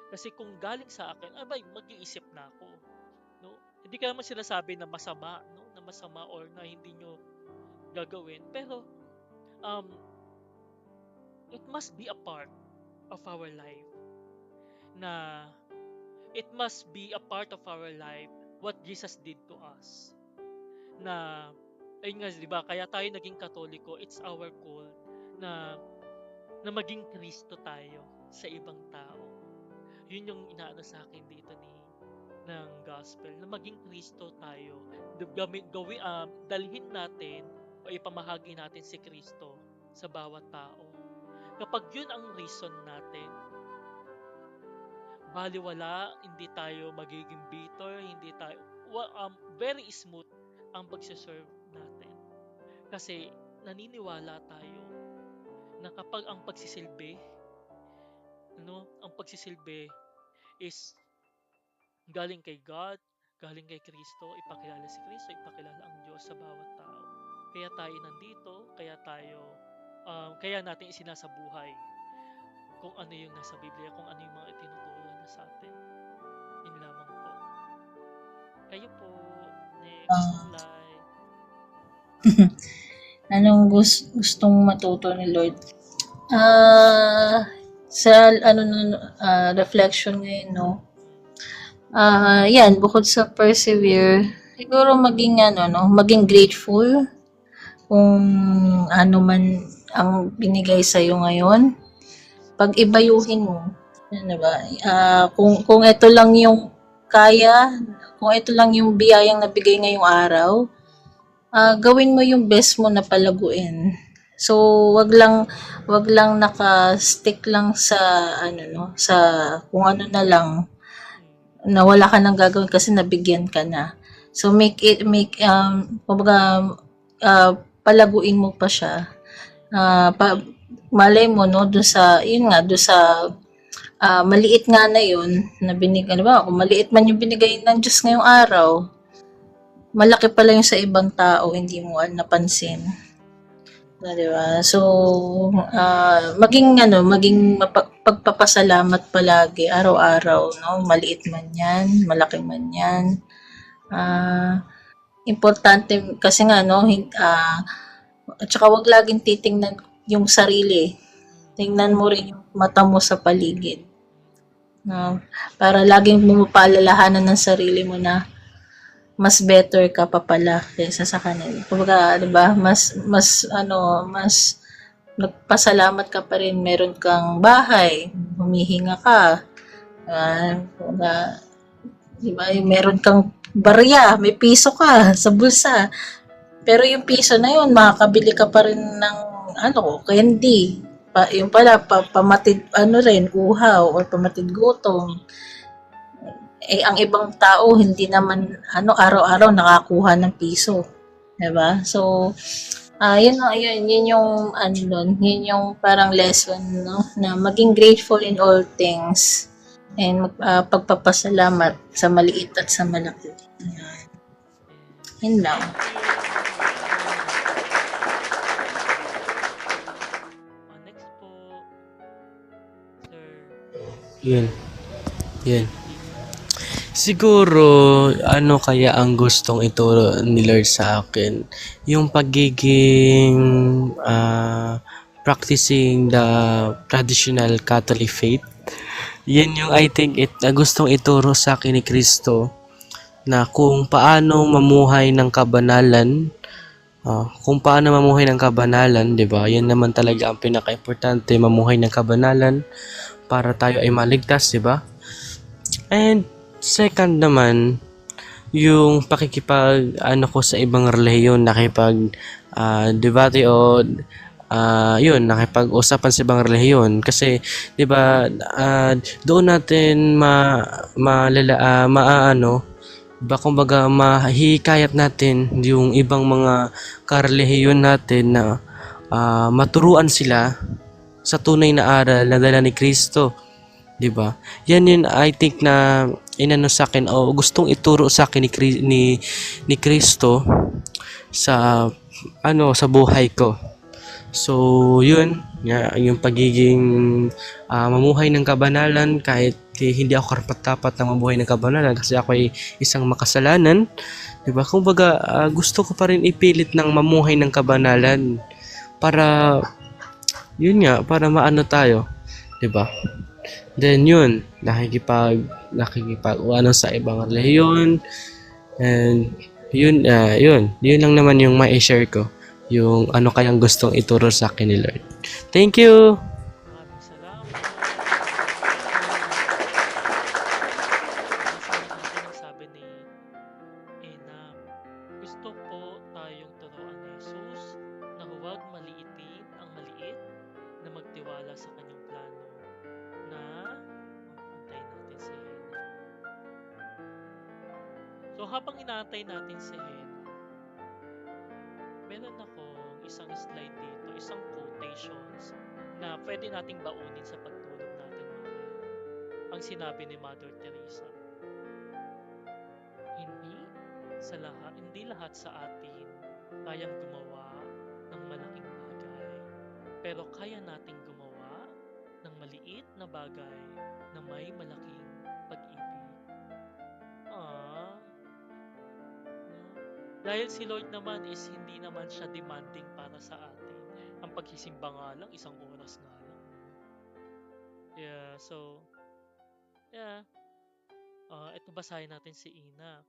Kasi kung galing sa akin, mag-iisip na ako, no? Hindi ka naman sinasabi na masama, no? Na masama or na hindi nyo gagawin, pero it must be a part of our life, na it must be a part of our life what Jesus did to us. Na ayun nga, 'di ba? Kaya tayo naging Katoliko, it's our call na maging Kristo tayo sa ibang tao. Yun yung inaano sa akin dito ng gospel, na maging Kristo tayo. Dalhin natin o ipamahagi natin si Kristo sa bawat tao. Kapag yun ang reason natin, baliwala, hindi tayo magiging bitter, hindi tayo, very smooth ang pagsiserve natin. Kasi naniniwala tayo na kapag ang pagsisilbi is galing kay God, galing kay Kristo, ipakilala si Kristo, ipakilala ang Diyos sa bawat tao. Kaya tayo nandito, kaya natin isinasabuhay kung ano yung nasa Biblia, kung ano yung mga itinuturo na sa atin. Yun lamang po. Kayo po, next slide. Anong gustong matuto ni Lord? Sa reflection ngayon, no? Yan, bukod sa persevere, siguro maging grateful kung ano man ang binigay sa iyo ngayon. Pag-ibayuhin mo, ano ba? Kung ito lang yung kaya, kung ito lang yung biyayang nabigay ngayong araw, gawin mo yung best mo na palaguin. So, wag lang naka-stick lang sa sa kung ano na lang, na wala ka nang gagawin kasi nabigyan ka na. So, palaguin mo pa siya. Malay mo, no, doon sa maliit nga na yun, na kung maliit man yung binigay ng Diyos ngayong araw, malaki pala yung sa ibang tao, hindi mo napansin. Di ba? So, maging pagpapasalamat palagi, araw-araw, no? Maliit man yan, malaki man yan. Importante kasi nga, no? At saka wag laging titingnan yung sarili. Tingnan mo rin yung mata mo sa paligid. No? Para laging mo paalalahanan ng sarili mo na mas better ka pa pala kaysa sa kanila. Kumbaga, 'di ba? Mas nagpasalamat ka pa rin, meron kang bahay, humihinga ka. Kumbaga, 'di ba? Meron kang barya, may piso ka sa bulsa. Pero yung piso na yun, makakabili ka pa rin ng candy. Yung pala, pamatid, uhaw, or pamatid gutom. Eh, ang ibang tao, hindi naman, araw-araw nakakuha ng piso. Diba? So, yun yung, yun yung parang lesson, no? Na maging grateful in all things. And pagpapasalamat sa maliit at sa malaki. Yun lang. Next po, Sir Yun. Yun. Siguro, ano kaya ang gustong ituro ni Lord sa akin? Yung pagiging practicing the traditional Catholic faith. Yan yung I think gustong ituro sa akin ni Kristo na kung paano mamuhay ng kabanalan. Kung paano mamuhay ng kabanalan, 'di ba? Yan naman talaga ang pinaka-importante, mamuhay ng kabanalan para tayo ay maligtas, 'di ba? And second naman, yung pakikipag ko sa ibang relihiyon, nakipag debate o nakipag-usapan sa ibang relihiyon kasi 'di ba doon natin kumbaga mahihikayat natin yung ibang mga karelihiyon natin na maturuan sila sa tunay na aral na dala ni Kristo, 'di ba? Yan yun I think na sa akin o gustong ituro sa akin ni Kristo sa sa buhay ko. So, yun, yung pagiging mamuhay ng kabanalan kahit hindi ako karapat-dapat na mamuhay ng kabanalan kasi ako ay isang makasalanan, 'di ba? Kumbaga, gusto ko pa rin ipilit ng mamuhay ng kabanalan para para maano tayo, di ba? Then yun, nakikipag sa ibang relihiyon and yun lang naman yung ma-share ko. Yung ano kayang gustong ituro sa akin ni Lord. Thank you! maraming salamat. Ang sabi ni Ena, gusto po tayong turuan ni Jesus na huwag maliitin ang maliit na magtiwala sa kanyang plano na antayin natin si Hena. So habang inaantay natin si Hena, meron akong isang slide dito, isang quotations na pwede nating baunin sa pagtulog natin mamaya. Ang sinabi ni Mother Teresa, hindi lahat sa atin kayang gumawa ng malaking bagay, pero kaya nating gumawa ng maliit na bagay na may malaking pag-ibig. Dahil si Lord naman is hindi naman siya demanding para sa atin. Ang pagsisimba nga lang, 1 oras nga lang. Yeah, so, ito basahin natin si Ina.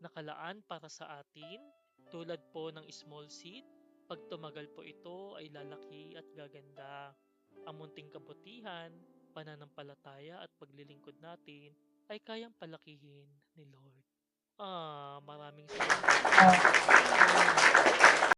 Nakalaan para sa atin, tulad po ng small seed, pag tumagal po ito ay lalaki at gaganda. Ang munting kabutihan, pananampalataya at paglilingkod natin ay kayang palakihin ni Lord. Maraming salamat.